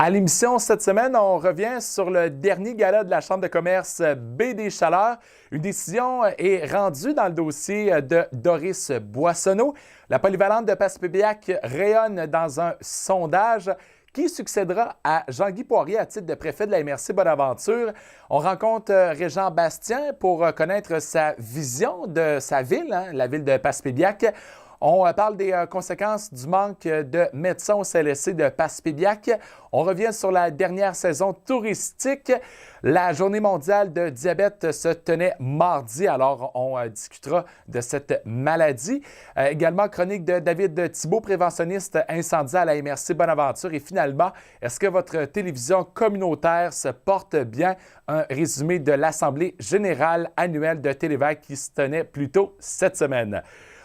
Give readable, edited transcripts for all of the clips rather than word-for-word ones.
À l'émission cette semaine, on revient sur le dernier gala de la Chambre de commerce Baie des Chaleurs. Une décision est rendue dans le dossier de Doris Boissonneau. La polyvalente de Passepébiac rayonne dans un sondage. Qui succédera à Jean-Guy Poirier à titre de préfet de la MRC Bonaventure? On rencontre Régent Bastien pour connaître sa vision de sa ville, la ville de Passepébiac. On parle des conséquences du manque de médecins au CLSC de Passepébiac. On revient sur la dernière saison touristique. La journée mondiale de diabète se tenait mardi, alors on discutera de cette maladie. Également, chronique de David Thibault, préventionniste incendie à la MRC Bonaventure. Et finalement, est-ce que votre télévision communautaire se porte bien? Un résumé de l'Assemblée générale annuelle de Télévac qui se tenait plus tôt cette semaine.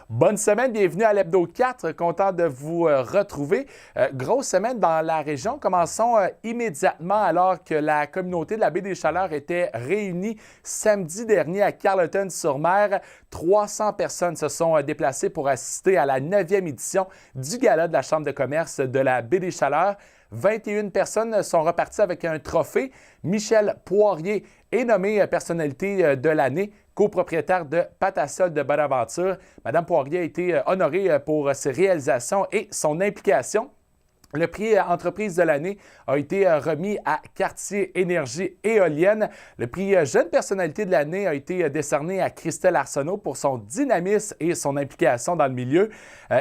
Bonne semaine, bienvenue à l'Hebdo 4, content de vous retrouver. Grosse semaine dans la région. Commençons immédiatement alors que la communauté de la Baie des Chaleurs était réunie samedi dernier à Carleton-sur-Mer. 300 personnes se sont déplacées pour assister à la 9e édition du Gala de la Chambre de commerce de la Baie des Chaleurs. 21 personnes sont reparties avec un trophée. Michel Poirier est nommé personnalité de l'année, copropriétaire de Patasol de Bonaventure. Madame Poirier a été honorée pour ses réalisations et son implication. Le prix Entreprise de l'année a été remis à Quartier Énergie Éolienne. Le prix Jeune personnalité de l'année a été décerné à Christelle Arsenault pour son dynamisme et son implication dans le milieu.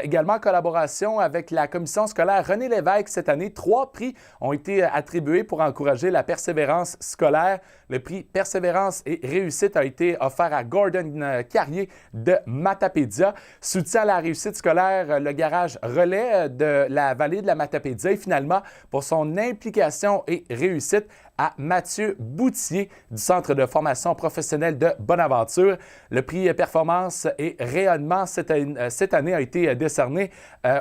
Également en collaboration avec la commission scolaire René Lévesque cette année, 3 prix ont été attribués pour encourager la persévérance scolaire. Le prix Persévérance et réussite a été offert à Gordon Carrier de Matapédia. Soutien à la réussite scolaire, le garage Relais de la vallée de la Matapédia. Et finalement, pour son implication et réussite, à Mathieu Boutier du Centre de formation professionnelle de Bonaventure. Le prix Performance et rayonnement cette année a été décerné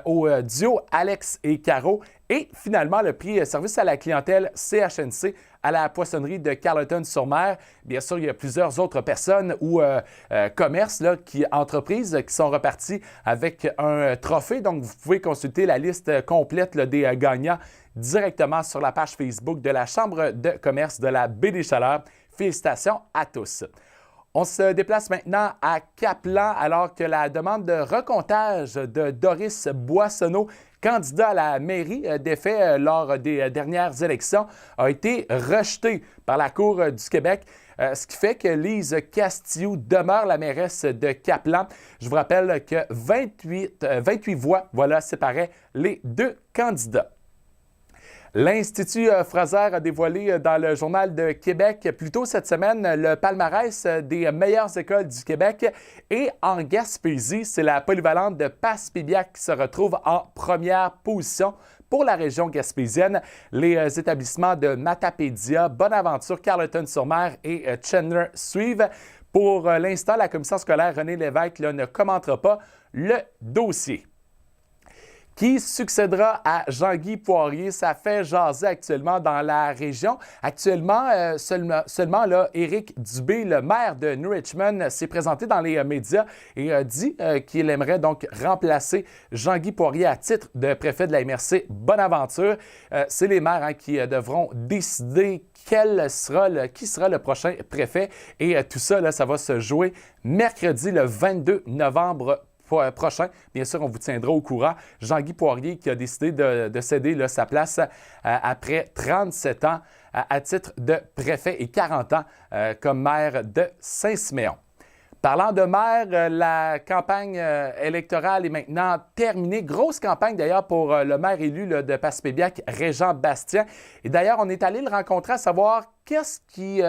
au duo Alex et Caro. Et finalement, le prix Service à la clientèle CHNC à la poissonnerie de Carleton-sur-Mer. Bien sûr, il y a plusieurs autres personnes ou commerces, entreprises qui sont repartis avec un trophée. Donc, vous pouvez consulter la liste complète des gagnants directement sur la page Facebook de la Chambre de commerce de la Baie des Chaleurs. Félicitations à tous. On se déplace maintenant à Caplan alors que la demande de recomptage de Doris Boissonneau, candidat à la mairie défait lors des dernières élections, a été rejetée par la Cour du Québec. Ce qui fait que Lise Castilloux demeure la mairesse de Caplan. Je vous rappelle que 28 voix séparaient les deux candidats. L'Institut Fraser a dévoilé dans le Journal de Québec plus tôt cette semaine le palmarès des meilleures écoles du Québec. Et en Gaspésie, c'est la polyvalente de Passepébiac qui se retrouve en première position pour la région gaspésienne. Les établissements de Matapédia, Bonaventure, Carleton-sur-Mer et Chandler suivent. Pour l'instant, la commission scolaire René Lévesque ne commentera pas le dossier. Qui succédera à Jean-Guy Poirier? Ça fait jaser actuellement dans la région. Actuellement, seulement Éric Dubé, le maire de New Richmond, s'est présenté dans les médias et a dit qu'il aimerait donc remplacer Jean-Guy Poirier à titre de préfet de la MRC Bonaventure. C'est les maires qui devront décider qui sera le prochain préfet. Et tout ça, ça va se jouer mercredi le 22 novembre prochain. Bien sûr, on vous tiendra au courant. Jean-Guy Poirier qui a décidé de céder sa place après 37 ans à titre de préfet et 40 ans comme maire de Saint-Siméon. Parlant de maire, la campagne électorale est maintenant terminée. Grosse campagne d'ailleurs pour le maire élu de Passepébiac, Régent Bastien. Et d'ailleurs, on est allé le rencontrer à savoir qu'est-ce qui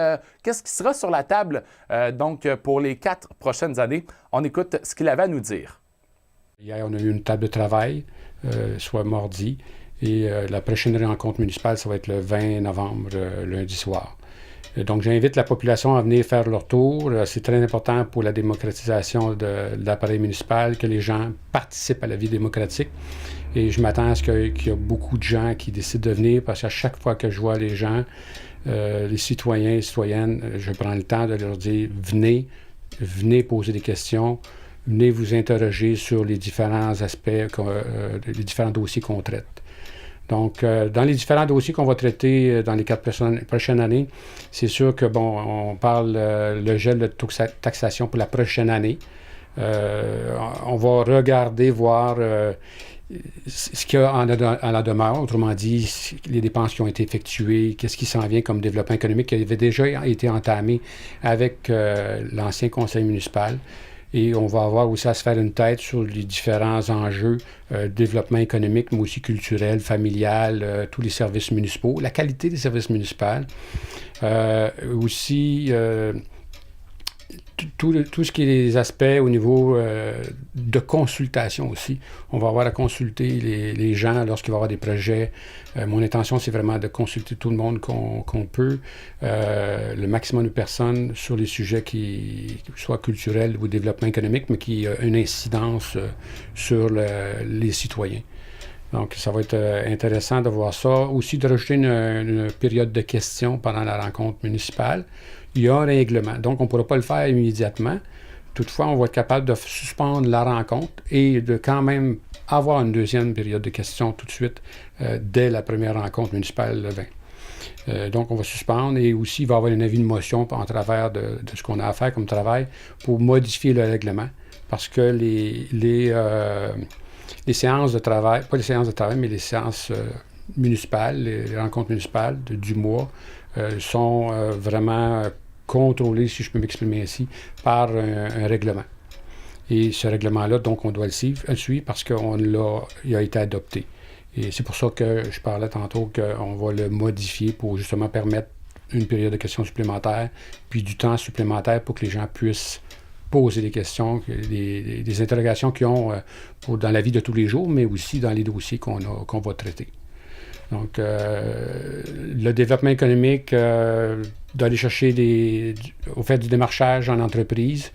sera sur la table donc pour les 4 prochaines années. On écoute ce qu'il avait à nous dire. Hier, on a eu une table de travail, soit mardi, et la prochaine rencontre municipale, ça va être le 20 novembre, lundi soir. Donc, j'invite la population à venir faire leur tour. C'est très important pour la démocratisation de l'appareil municipal que les gens participent à la vie démocratique. Et je m'attends à ce qu'il y ait beaucoup de gens qui décident de venir parce qu'à chaque fois que je vois les gens, les citoyens et citoyennes, je prends le temps de leur dire « venez poser des questions, venez vous interroger sur les différents aspects, les différents dossiers qu'on traite ». Donc, dans les différents dossiers qu'on va traiter dans les 4 prochaines années, c'est sûr que, bon, on parle le gel de taxation pour la prochaine année. On va regarder, voir ce qu'il y a en la demeure, autrement dit, les dépenses qui ont été effectuées, qu'est-ce qui s'en vient comme développement économique qui avait déjà été entamé avec l'ancien conseil municipal. Et on va avoir aussi à se faire une tête sur les différents enjeux, développement économique, mais aussi culturel, familial, tous les services municipaux, la qualité des services municipaux. Aussi, tout ce qui est les aspects au niveau de consultation aussi. On va avoir à consulter les gens lorsqu'il va y avoir des projets. Mon intention, c'est vraiment de consulter tout le monde qu'on peut, le maximum de personnes sur les sujets qui soient culturels ou développement économique, mais qui ont une incidence sur les citoyens. Donc, ça va être intéressant de voir ça. Aussi, de rajouter une période de questions pendant la rencontre municipale. Il y a un règlement, donc on ne pourra pas le faire immédiatement. Toutefois, on va être capable de suspendre la rencontre et de quand même avoir une deuxième période de questions tout de suite dès la première rencontre municipale le 20. Donc, on va suspendre et aussi, il va y avoir un avis de motion en travers de ce qu'on a à faire comme travail pour modifier le règlement parce que les séances de travail, pas les séances de travail, mais les séances municipales, les rencontres municipales du mois sont vraiment contrôlées, si je peux m'exprimer ainsi, par un règlement. Et ce règlement-là, donc, on doit le suivre parce qu'il a été adopté. Et c'est pour ça que je parlais tantôt qu'on va le modifier pour justement permettre une période de questions supplémentaires, puis du temps supplémentaire pour que les gens puissent poser des questions, des interrogations qu'ils ont dans la vie de tous les jours, mais aussi dans les dossiers qu'on va traiter. Donc, le développement économique, d'aller chercher au fait du démarchage en entreprise,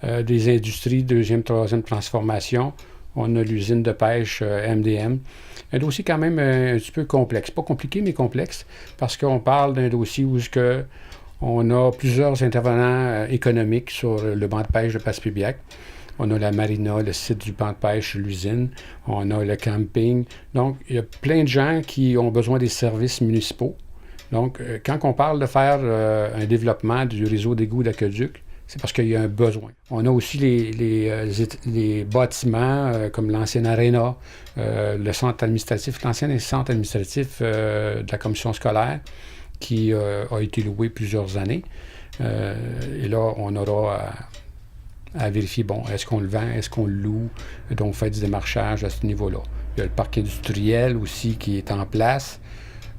des industries, deuxième, troisième transformation. On a l'usine de pêche MDM. Un dossier quand même un petit peu complexe. Pas compliqué, mais complexe, parce qu'on parle d'un dossier où on a plusieurs intervenants économiques sur le banc de pêche de Passepébiac. On a la marina, le site du banc de pêche, l'usine. On a le camping. Donc, il y a plein de gens qui ont besoin des services municipaux. Donc, quand on parle de faire un développement du réseau d'égouts d'aqueduc, c'est parce qu'il y a un besoin. On a aussi les bâtiments comme l'ancienne aréna, le centre administratif, l'ancien centre administratif de la commission scolaire qui a été loué plusieurs années. Et là, on aura à vérifier, bon, est-ce qu'on le vend, est-ce qu'on le loue, donc on fait du démarchage à ce niveau-là. Il y a le parc industriel aussi qui est en place.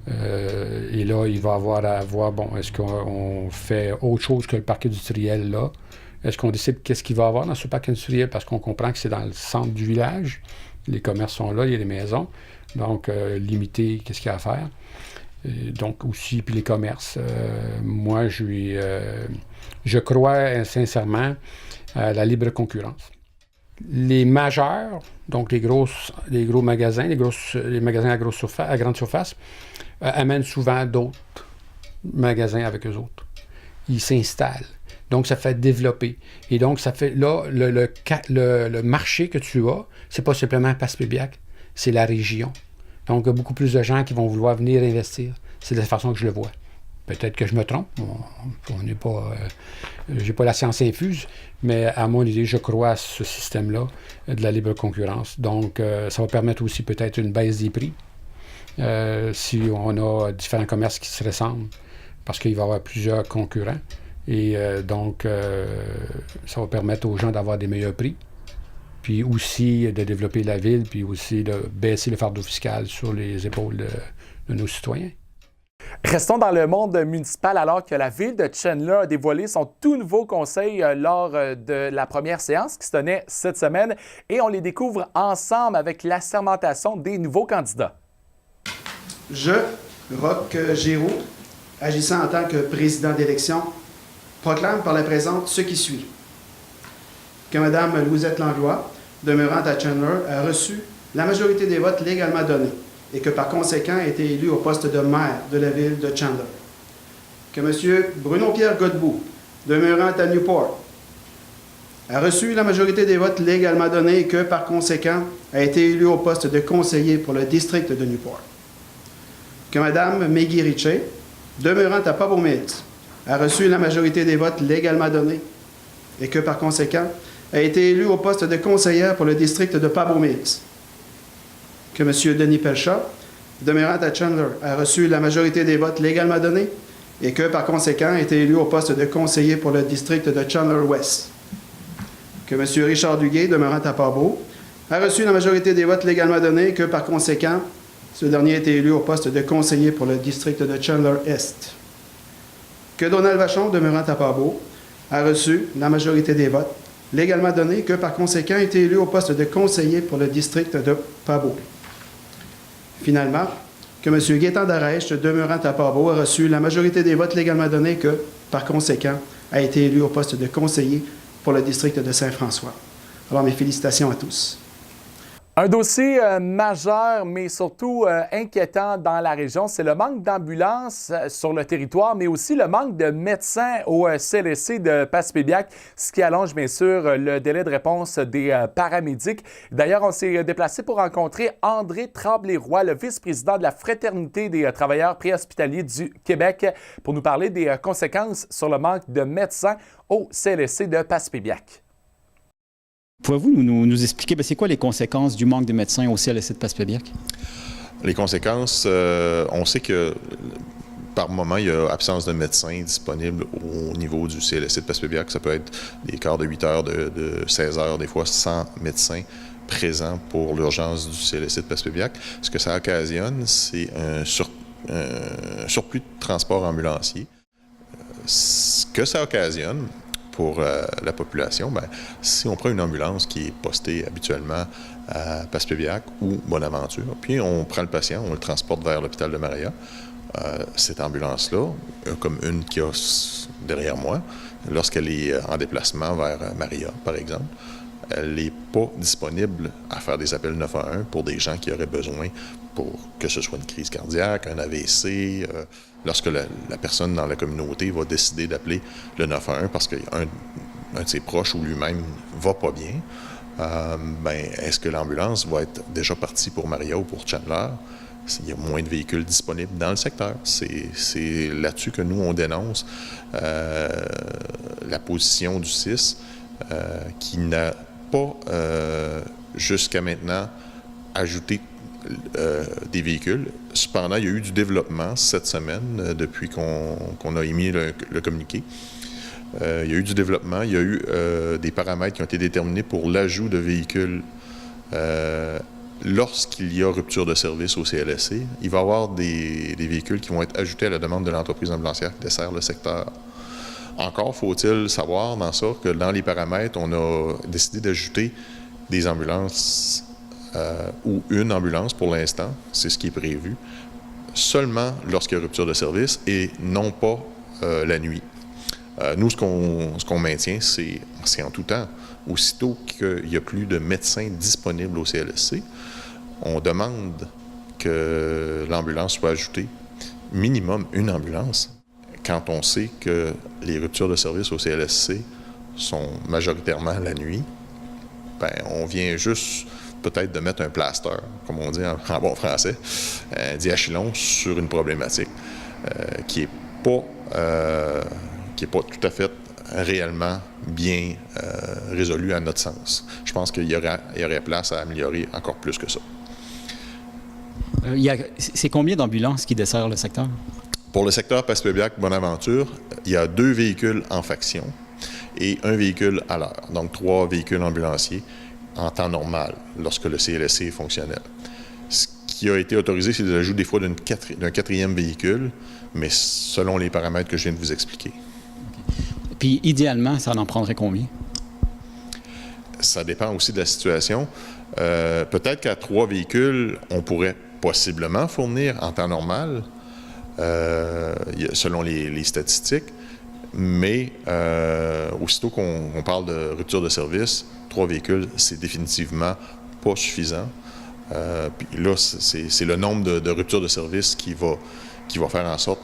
Et là, il va avoir à voir, bon, est-ce qu'on fait autre chose que le parc industriel là? Est-ce qu'on décide qu'est-ce qu'il va y avoir dans ce parc industriel? Parce qu'on comprend que c'est dans le centre du village. Les commerces sont là, il y a des maisons. Donc, limiter qu'est-ce qu'il y a à faire. Donc, aussi, puis les commerces. Moi, je crois sincèrement à la libre concurrence. Les majeurs, donc les gros magasins, les magasins à grande surface, amènent souvent d'autres magasins avec eux autres. Ils s'installent. Donc, ça fait développer. Et donc, ça fait là, le marché que tu as, c'est pas simplement Passepébiac, c'est la région. Donc, il y a beaucoup plus de gens qui vont vouloir venir investir. C'est de la façon que je le vois. Peut-être que je me trompe. On n'est pas... j'ai pas la science infuse, mais à mon idée, je crois à ce système-là de la libre concurrence. Donc, ça va permettre aussi peut-être une baisse des prix si on a différents commerces qui se ressemblent, parce qu'il va y avoir plusieurs concurrents. Et donc, ça va permettre aux gens d'avoir des meilleurs prix, puis aussi de développer la ville, puis aussi de baisser le fardeau fiscal sur les épaules de nos citoyens. Restons dans le monde municipal alors que la ville de Chandler a dévoilé son tout nouveau conseil lors de la première séance qui se tenait cette semaine et on les découvre ensemble avec l'assermentation des nouveaux candidats. Je, Roch Géraud, agissant en tant que président d'élection, proclame par la présente ce qui suit. Que Mme Louisette Langlois, demeurant à Chandler, a reçu la majorité des votes légalement donnés et que par conséquent a été élu au poste de maire de la ville de Chandler. Que M. Bruno-Pierre Godbout, demeurant à Newport, a reçu la majorité des votes légalement donnés et que par conséquent a été élu au poste de conseiller pour le district de Newport. que Mme Maggie Ritchie, demeurant à Pabot Mills, a reçu la majorité des votes légalement donnés et que, par conséquent, a été élue au poste de conseillère pour le district de Pabot Mills. Que M. Denis Pelchat, demeurant à Chandler, a reçu la majorité des votes légalement donnés et que, par conséquent, a été élu au poste de conseiller pour le district de Chandler-Ouest. Que M. Richard Duguay, demeurant à Pabot, a reçu la majorité des votes légalement donnés et que, par conséquent, ce dernier a été élu au poste de conseiller pour le district de Chandler-Est. Que Donald Vachon, demeurant à Pabot, a reçu la majorité des votes légalement donnés et que, par conséquent, a été élu au poste de conseiller pour le district de Pabot. Finalement, que M. Gaétan Darèche, demeurant à Pabot, a reçu la majorité des votes légalement donnés et que, par conséquent, a été élu au poste de conseiller pour le district de Saint-François. Alors, mes félicitations à tous. Un dossier majeur, mais surtout inquiétant dans la région, c'est le manque d'ambulances sur le territoire, mais aussi le manque de médecins au CLSC de Passepébiac, ce qui allonge bien sûr le délai de réponse des paramédics. D'ailleurs, on s'est déplacé pour rencontrer André Tremblay-Roy, le vice-président de la Fraternité des travailleurs préhospitaliers du Québec, pour nous parler des conséquences sur le manque de médecins au CLSC de Passepébiac. Pouvez-vous nous expliquer, c'est quoi les conséquences du manque de médecins au CLSC de Passepébiac? Les conséquences, on sait que par moment, il y a absence de médecins disponibles au niveau du CLSC de Passepébiac. Ça peut être des quarts de 8 heures, de 16 heures, des fois sans médecins présents pour l'urgence du CLSC de Passepébiac. Ce que ça occasionne, c'est un surplus de transport ambulancier. Ce que ça occasionne pour la population, bien, si on prend une ambulance qui est postée habituellement à Passepébiac ou Bonaventure, puis on prend le patient, on le transporte vers l'hôpital de Maria, cette ambulance-là, comme une qui a derrière moi, lorsqu'elle est en déplacement vers Maria, par exemple, elle n'est pas disponible à faire des appels 911 pour des gens qui auraient besoin pour que ce soit une crise cardiaque, un AVC, lorsque la personne dans la communauté va décider d'appeler le 911 parce qu'un de ses proches ou lui-même ne va pas bien, est-ce que l'ambulance va être déjà partie pour Maria ou pour Chandler? Il y a moins de véhicules disponibles dans le secteur. C'est là-dessus que nous, on dénonce la position du CIS qui n'a pas, jusqu'à maintenant, ajouté des véhicules. Cependant, il y a eu du développement cette semaine depuis qu'on a émis le communiqué. Il y a eu du développement, il y a eu des paramètres qui ont été déterminés pour l'ajout de véhicules lorsqu'il y a rupture de service au CLSC. Il va y avoir des véhicules qui vont être ajoutés à la demande de l'entreprise ambulancière qui dessert le secteur. Encore faut-il savoir dans ça que dans les paramètres, on a décidé d'ajouter des ambulances ou une ambulance pour l'instant, c'est ce qui est prévu, seulement lorsqu'il y a rupture de service et non pas la nuit. Nous, ce qu'on maintient, c'est en tout temps. Aussitôt qu'il n'y a plus de médecins disponibles au CLSC, on demande que l'ambulance soit ajoutée, minimum une ambulance. Quand on sait que les ruptures de service au CLSC sont majoritairement la nuit, on vient juste peut-être de mettre un plaster, comme on dit en bon français, un diachylon sur une problématique qui n'est pas tout à fait réellement bien résolue à notre sens. Je pense qu'il y aurait place à améliorer encore plus que ça. C'est combien d'ambulances qui desservent le secteur? Pour le secteur Passepébiac-Bonaventure, il y a 2 véhicules en faction et 1 véhicule à l'heure, donc 3 véhicules ambulanciers en temps normal, lorsque le CLSC est fonctionnel. Ce qui a été autorisé, c'est l'ajout des fois d'un 4e véhicule, mais selon les paramètres que je viens de vous expliquer. Okay. Puis, idéalement, ça en prendrait combien? Ça dépend aussi de la situation. Peut-être qu'à 3 véhicules, on pourrait possiblement fournir en temps normal, selon les statistiques, mais aussitôt qu'on parle de rupture de service, 3 véhicules, c'est définitivement pas suffisant. Puis là, c'est le nombre de ruptures de service qui va faire en sorte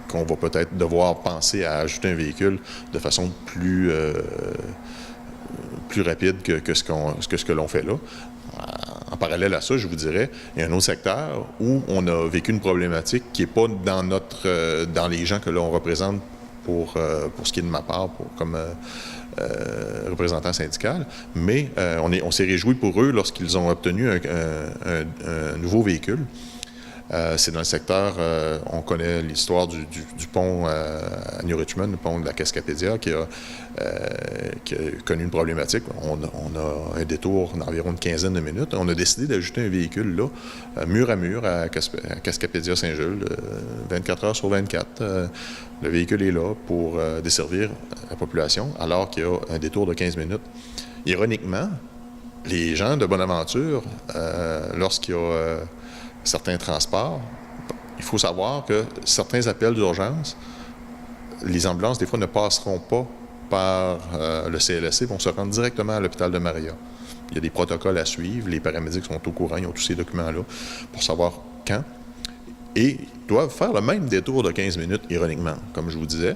qu'on va peut-être devoir penser à ajouter un véhicule de façon plus rapide que ce que l'on fait là. En parallèle à ça, je vous dirais, il y a un autre secteur où on a vécu une problématique qui n'est pas dans les gens que là on représente pour ce qui est de ma part, comme représentant syndical, mais on s'est réjoui pour eux lorsqu'ils ont obtenu un nouveau véhicule. C'est dans le secteur, on connaît l'histoire du pont à New Richmond, le pont de la Cascapédia, qui a connu une problématique. On a un détour d'environ une quinzaine de minutes. On a décidé d'ajouter un véhicule là, mur à mur, à Cascapédia-Saint-Jules, 24 heures sur 24. Le véhicule est là pour desservir la population, alors qu'il y a un détour de 15 minutes. Ironiquement, les gens de Bonaventure, lorsqu'il y a certains transports, il faut savoir que certains appels d'urgence, les ambulances, des fois, ne passeront pas par le CLSC, vont se rendre directement à l'hôpital de Maria. Il y a des protocoles à suivre, les paramédics sont au courant, ils ont tous ces documents-là pour savoir quand. Et ils doivent faire le même détour de 15 minutes, ironiquement, comme je vous disais,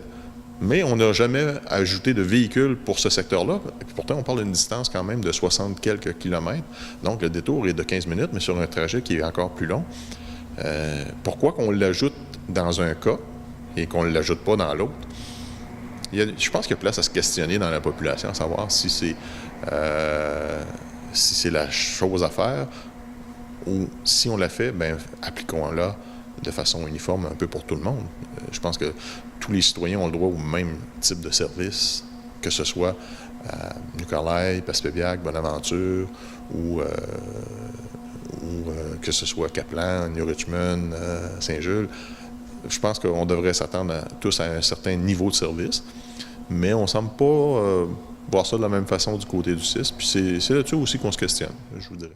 mais on n'a jamais ajouté de véhicule pour ce secteur-là. Et pourtant, on parle d'une distance quand même de 60 quelques kilomètres. Donc, le détour est de 15 minutes, mais sur un trajet qui est encore plus long. Pourquoi qu'on l'ajoute dans un cas et qu'on ne l'ajoute pas dans l'autre? Je pense qu'il y a place à se questionner dans la population, à savoir si c'est la chose à faire ou si on la fait, bien, appliquons-la de façon uniforme un peu pour tout le monde. Je pense que tous les citoyens ont le droit au même type de service, que ce soit à New Carlisle, Passepébiac, Bonaventure ou que ce soit Kaplan, New Richmond, Saint-Jules. Je pense qu'on devrait s'attendre tous à un certain niveau de service, mais on ne semble pas voir ça de la même façon du côté du CIS. Puis c'est là-dessus aussi qu'on se questionne, je vous dirais.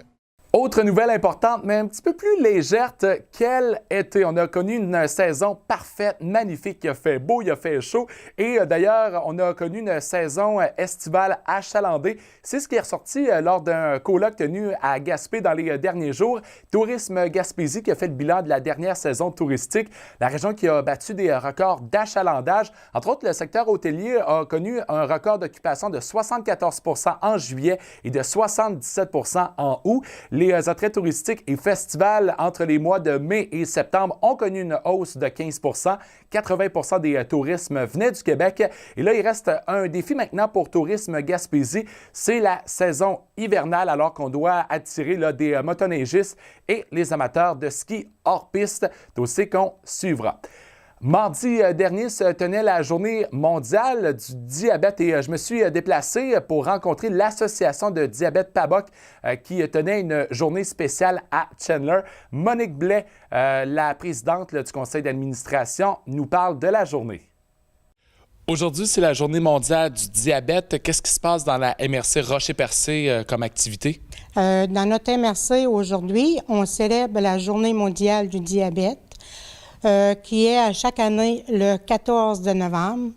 Autre nouvelle importante, mais un petit peu plus légère, quel été? On a connu une saison parfaite, magnifique, il a fait beau, il a fait chaud et d'ailleurs, on a connu une saison estivale achalandée. C'est ce qui est ressorti lors d'un colloque tenu à Gaspé dans les derniers jours. Tourisme Gaspésie qui a fait le bilan de la dernière saison touristique, la région qui a battu des records d'achalandage. Entre autres, le secteur hôtelier a connu un record d'occupation de 74 % en juillet et de 77 % en août. Les attraits touristiques et festivals entre les mois de mai et septembre ont connu une hausse de 15 %. 80 % des tourismes venaient du Québec. Et là, il reste un défi maintenant pour Tourisme Gaspésie. C'est la saison hivernale, alors qu'on doit attirer des motoneigistes et les amateurs de ski hors piste. Dossier qu'on suivra. Mardi dernier se tenait la journée mondiale du diabète et je me suis déplacé pour rencontrer l'association de diabète PABOC qui tenait une journée spéciale à Chandler. Monique Blais, la présidente du conseil d'administration, nous parle de la journée. Aujourd'hui, c'est la journée mondiale du diabète. Qu'est-ce qui se passe dans la MRC Rocher-Percé comme activité? Dans notre MRC, aujourd'hui, on célèbre la journée mondiale du diabète. Qui est à chaque année le 14 de novembre.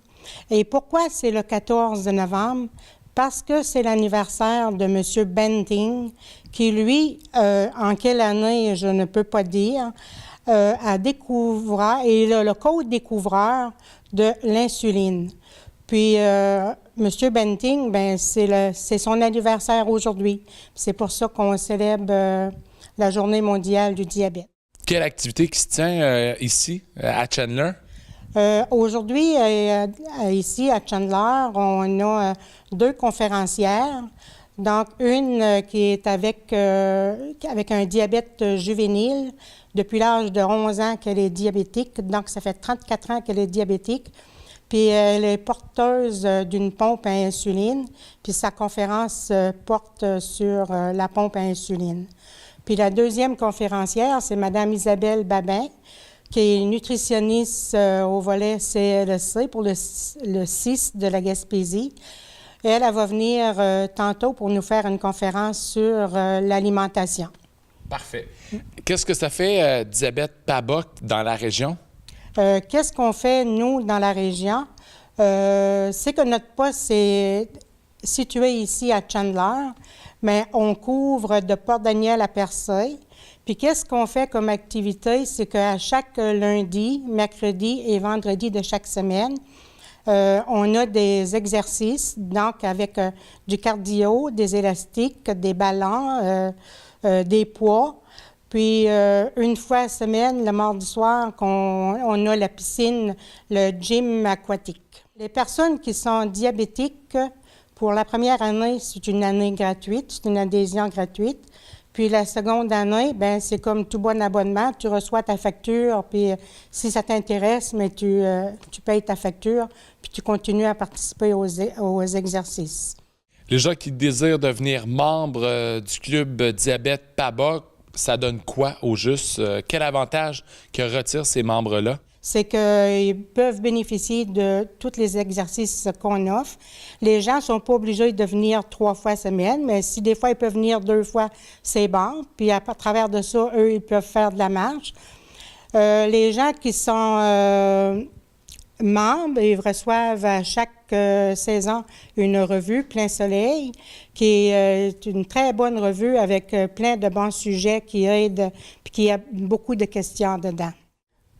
Et pourquoi c'est le 14 de novembre? Parce que c'est l'anniversaire de M. Benting, qui, lui, en quelle année, je ne peux pas dire, a découvert, et il a le co-découvreur de l'insuline. Puis, M. Benting, ben, c'est son anniversaire aujourd'hui. C'est pour ça qu'on célèbre la journée mondiale du diabète. Quelle activité qui se tient ici, à Chandler? Aujourd'hui, ici, à Chandler, on a deux conférencières. Donc, une qui est avec un diabète juvénile. Depuis l'âge de 11 ans qu'elle est diabétique. Donc, ça fait 34 ans qu'elle est diabétique. Puis, elle est porteuse d'une pompe à insuline. Puis, sa conférence porte sur la pompe à insuline. Puis la deuxième conférencière, c'est Mme Isabelle Babin, qui est nutritionniste au volet CLSC pour le CIS de la Gaspésie. Elle va venir tantôt pour nous faire une conférence sur l'alimentation. Parfait. Qu'est-ce que ça fait, diabète PABOC, dans la région? Qu'est-ce qu'on fait, nous, dans la région? C'est que notre poste est situé ici à Chandler, mais on couvre de Port-Daniel à Percé. Puis qu'est-ce qu'on fait comme activité? C'est qu'à chaque lundi, mercredi et vendredi de chaque semaine, On a des exercices, donc avec du cardio, des élastiques, des ballons, des poids. Puis, une fois semaine, le mardi soir, on a la piscine, le gym aquatique. Les personnes qui sont diabétiques, pour la première année, c'est une année gratuite, c'est une adhésion gratuite. Puis la seconde année, ben c'est comme tout bon abonnement, tu reçois ta facture, puis si ça t'intéresse, mais tu payes ta facture, puis tu continues à participer aux exercices. Les gens qui désirent devenir membres du club Diabète PABA, ça donne quoi au juste? Quel avantage que retirent ces membres-là? C'est qu'ils peuvent bénéficier de tous les exercices qu'on offre. Les gens ne sont pas obligés de venir 3 fois semaine, mais si des fois ils peuvent venir 2 fois, c'est bon. Puis à travers de ça, eux, ils peuvent faire de la marche. Les gens qui sont membres, ils reçoivent à chaque saison une revue Plein Soleil, qui est une très bonne revue avec plein de bons sujets qui aident, puis qui a beaucoup de questions dedans.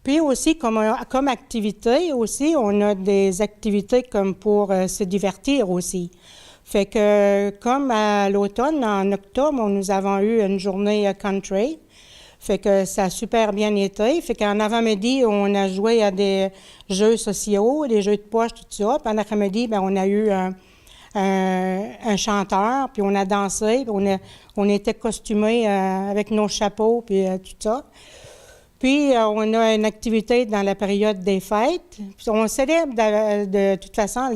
Puis aussi, comme activité aussi, on a des activités comme pour se divertir aussi. Fait que, comme à l'automne, en octobre, nous avons eu une journée country. Fait que ça a super bien été. Fait qu'en avant-midi, on a joué à des jeux sociaux, des jeux de poche, tout ça. Puis en après-midi, bien, on a eu un chanteur, puis on a dansé, puis on était costumés avec nos chapeaux, puis tout ça. Puis, on a une activité dans la période des fêtes. Puis on célèbre de toute façon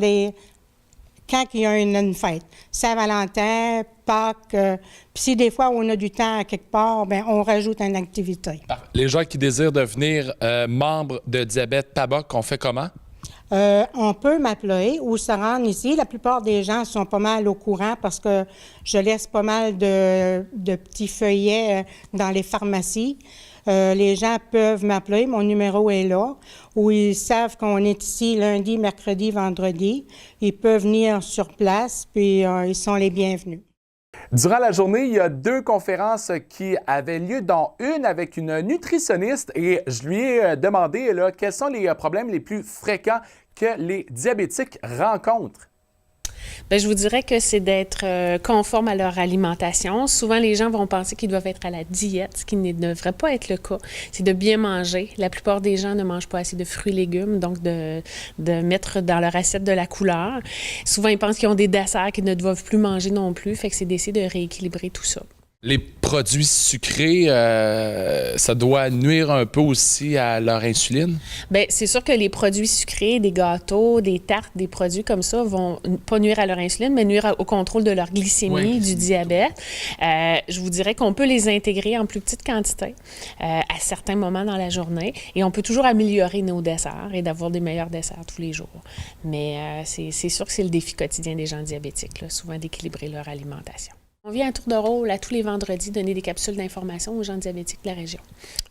quand il y a une fête. Saint-Valentin, Pâques. Puis si des fois on a du temps à quelque part, bien, on rajoute une activité. Les gens qui désirent devenir membres de Diabète PABA, qu'on fait comment? On peut m'appeler ou se rendre ici. La plupart des gens sont pas mal au courant parce que je laisse pas mal de petits feuillets dans les pharmacies. Les gens peuvent m'appeler, mon numéro est là, ou ils savent qu'on est ici lundi, mercredi, vendredi. Ils peuvent venir sur place, puis ils sont les bienvenus. Durant la journée, il y a 2 conférences qui avaient lieu, dont une avec une nutritionniste, et je lui ai demandé là, quels sont les problèmes les plus fréquents que les diabétiques rencontrent. Bien, je vous dirais que c'est d'être conforme à leur alimentation. Souvent, les gens vont penser qu'ils doivent être à la diète, ce qui ne devrait pas être le cas. C'est de bien manger. La plupart des gens ne mangent pas assez de fruits et légumes, donc de mettre dans leur assiette de la couleur. Souvent, ils pensent qu'ils ont des desserts qu'ils ne doivent plus manger non plus, fait que c'est d'essayer de rééquilibrer tout ça. Les produits sucrés, ça doit nuire un peu aussi à leur insuline? Bien, c'est sûr que les produits sucrés, des gâteaux, des tartes, des produits comme ça vont pas nuire à leur insuline, mais nuire au contrôle de leur glycémie, du diabète. Je vous dirais qu'on peut les intégrer en plus petite quantité à certains moments dans la journée et on peut toujours améliorer nos desserts et d'avoir des meilleurs desserts tous les jours. Mais c'est sûr que c'est le défi quotidien des gens diabétiques, là, souvent d'équilibrer leur alimentation. On vient à tour de rôle à tous les vendredis donner des capsules d'information aux gens diabétiques de la région.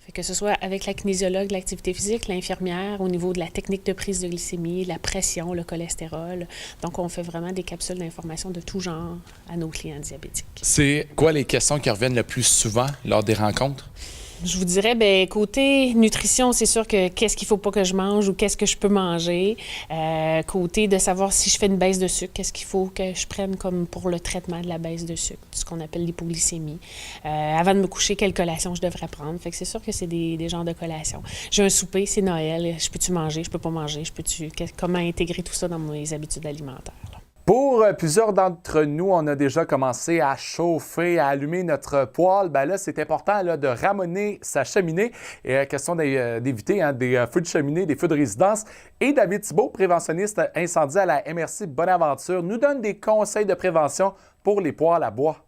Fait que ce soit avec la kinésiologue, l'activité physique, l'infirmière, au niveau de la technique de prise de glycémie, la pression, le cholestérol. Donc, on fait vraiment des capsules d'information de tout genre à nos clients diabétiques. C'est quoi les questions qui reviennent le plus souvent lors des rencontres? Je vous dirais, bien, côté nutrition, c'est sûr que qu'est-ce qu'il ne faut pas que je mange ou qu'est-ce que je peux manger. Côté de savoir si je fais une baisse de sucre, qu'est-ce qu'il faut que je prenne comme pour le traitement de la baisse de sucre, ce qu'on appelle l'hypoglycémie. Avant de me coucher, quelle collation je devrais prendre. Fait que c'est sûr que c'est des genres de collations. J'ai un souper, c'est Noël. Je peux-tu manger? Je peux pas manger? Comment intégrer tout ça dans mes habitudes alimentaires? Là? Pour plusieurs d'entre nous, on a déjà commencé à chauffer, à allumer notre poêle. Bien là, c'est important là, de ramener sa cheminée. Et question d'éviter des feux de cheminée, des feux de résidence. Et David Thibault, préventionniste incendie à la MRC Bonaventure, nous donne des conseils de prévention pour les poêles à bois.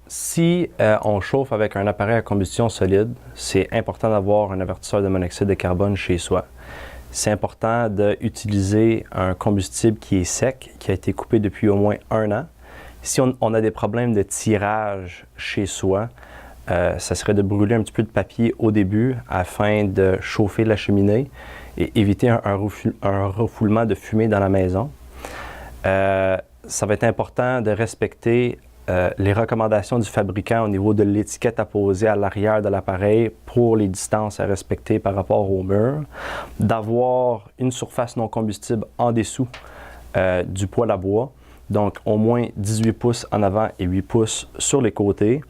Si on chauffe avec un appareil à combustion solide, c'est important d'avoir un avertisseur de monoxyde de carbone chez soi. C'est important d'utiliser un combustible qui est sec, qui a été coupé depuis au moins 1 an. Si on a des problèmes de tirage chez soi, ça serait de brûler un petit peu de papier au début afin de chauffer la cheminée et éviter un refoulement de fumée dans la maison. Ça va être important de respecter les recommandations du fabricant au niveau de l'étiquette apposée à l'arrière de l'appareil pour les distances à respecter par rapport au mur, d'avoir une surface non combustible en dessous du poêle à bois, donc au moins 18 pouces en avant et 8 pouces sur les côtés,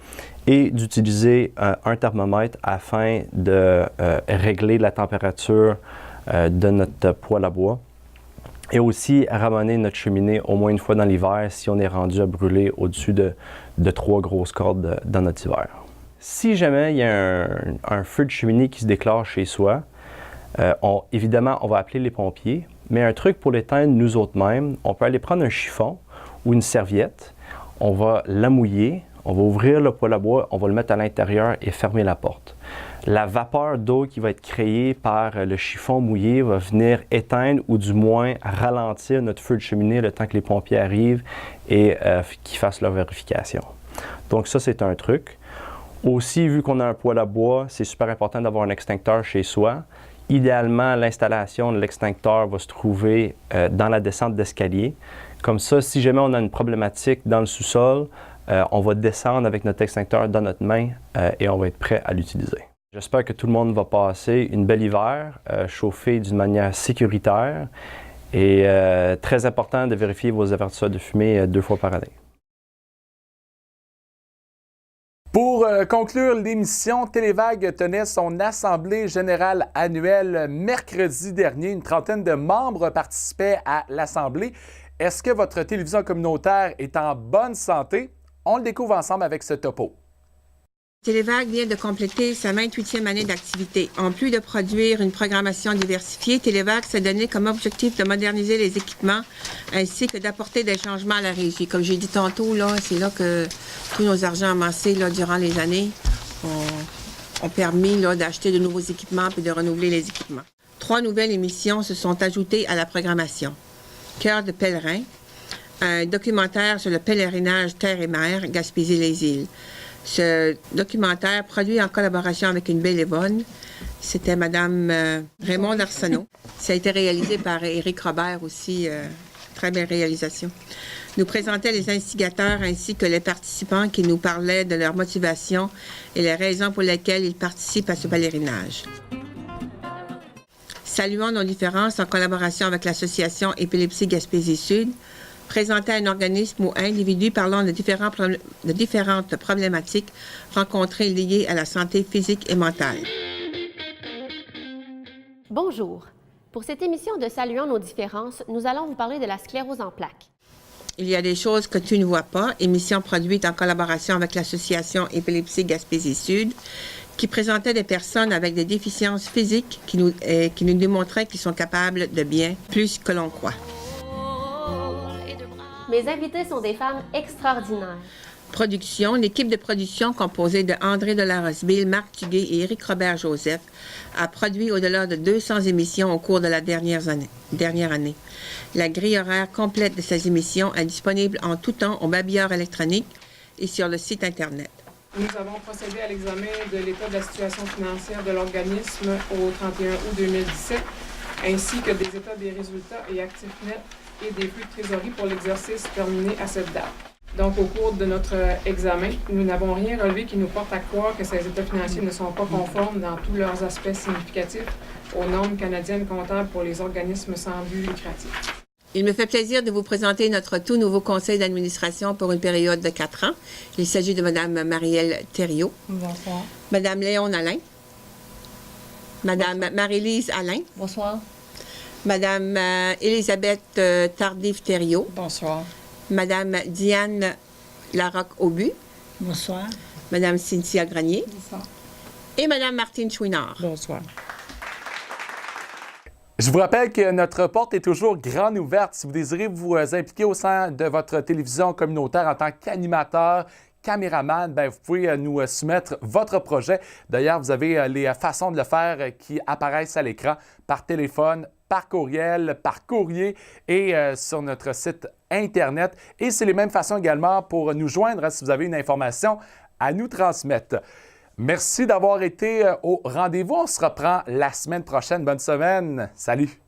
et d'utiliser un thermomètre afin de régler la température de notre poêle à bois. Et aussi ramener notre cheminée au moins une fois dans l'hiver si on est rendu à brûler au-dessus de 3 grosses cordes dans notre hiver. Si jamais il y a un feu de cheminée qui se déclare chez soi, évidemment, on va appeler les pompiers, mais un truc pour l'éteindre nous autres-mêmes, on peut aller prendre un chiffon ou une serviette, on va la mouiller, on va ouvrir le poêle à bois, on va le mettre à l'intérieur et fermer la porte. La vapeur d'eau qui va être créée par le chiffon mouillé va venir éteindre ou du moins ralentir notre feu de cheminée le temps que les pompiers arrivent et qu'ils fassent leur vérification. Donc ça, c'est un truc. Aussi, vu qu'on a un poêle à bois, c'est super important d'avoir un extincteur chez soi. Idéalement, l'installation de l'extincteur va se trouver dans la descente d'escalier. Comme ça, si jamais on a une problématique dans le sous-sol, on va descendre avec notre extincteur dans notre main et on va être prêt à l'utiliser. J'espère que tout le monde va passer une belle hiver, chauffé d'une manière sécuritaire et très important de vérifier vos avertisseurs de fumée 2 fois par année. Pour conclure l'émission, Télévague tenait son assemblée générale annuelle mercredi dernier. Une trentaine de membres participaient à l'assemblée. Est-ce que votre télévision communautaire est en bonne santé? On le découvre ensemble avec ce topo. Télévague vient de compléter sa 28e année d'activité. En plus de produire une programmation diversifiée, Télévague s'est donné comme objectif de moderniser les équipements ainsi que d'apporter des changements à la régie. Comme j'ai dit tantôt, là, c'est là que tous nos argents amassés là, durant les années ont permis là, d'acheter de nouveaux équipements et de renouveler les équipements. 3 nouvelles émissions se sont ajoutées à la programmation. Cœur de pèlerin, un documentaire sur le pèlerinage terre et mer, Gaspésie-les-Îles. Ce documentaire, produit en collaboration avec une bénévole, c'était Mme Raymond Arsenault. Ça a été réalisé par Éric Robert aussi, très belle réalisation. Nous présentait les instigateurs ainsi que les participants qui nous parlaient de leur motivation et les raisons pour lesquelles ils participent à ce pèlerinage. Saluons nos différences en collaboration avec l'association Épilepsie Gaspésie-Sud, présentait un organisme ou individu parlant de différentes problématiques rencontrées liées à la santé physique et mentale. Bonjour. Pour cette émission de Saluons nos différences, nous allons vous parler de la sclérose en plaques. Il y a des choses que tu ne vois pas, émission produite en collaboration avec l'association Épilepsie Gaspésie-Sud, qui présentait des personnes avec des déficiences physiques qui nous démontraient qu'ils sont capables de bien plus que l'on croit. Mes invités sont des femmes extraordinaires. Production, l'équipe de production composée de André Delarosville, Marc Tuguet et Éric Robert-Joseph a produit au-delà de 200 émissions au cours de la dernière année. La grille horaire complète de ces émissions est disponible en tout temps au babillard électronique et sur le site Internet. Nous avons procédé à l'examen de l'état de la situation financière de l'organisme au 31 août 2017, ainsi que des états des résultats et actifs nets et des flux de trésorerie pour l'exercice terminé à cette date. Donc, au cours de notre examen, nous n'avons rien relevé qui nous porte à croire que ces états financiers ne sont pas conformes dans tous leurs aspects significatifs aux normes canadiennes comptables pour les organismes sans but lucratif. Il me fait plaisir de vous présenter notre tout nouveau conseil d'administration pour une période de 4 ans. Il s'agit de Mme Marielle Thériault. Bonsoir. Mme Léon Alain. Mme Marie-Lise Alain. Bonsoir. Mme Élisabeth Tardif-Thériault. Bonsoir. Mme Diane Larocque-Aubu. Bonsoir. Mme Cynthia Grenier. Bonsoir. Et Mme Martine Chouinard. Bonsoir. Je vous rappelle que notre porte est toujours grande ouverte. Si vous désirez vous impliquer au sein de votre télévision communautaire en tant qu'animateur, caméraman, vous pouvez nous soumettre votre projet. D'ailleurs, vous avez les façons de le faire qui apparaissent à l'écran par téléphone, par courriel, par courrier et sur notre site Internet. Et c'est les mêmes façons également pour nous joindre si vous avez une information à nous transmettre. Merci d'avoir été au rendez-vous. On se reprend la semaine prochaine. Bonne semaine. Salut!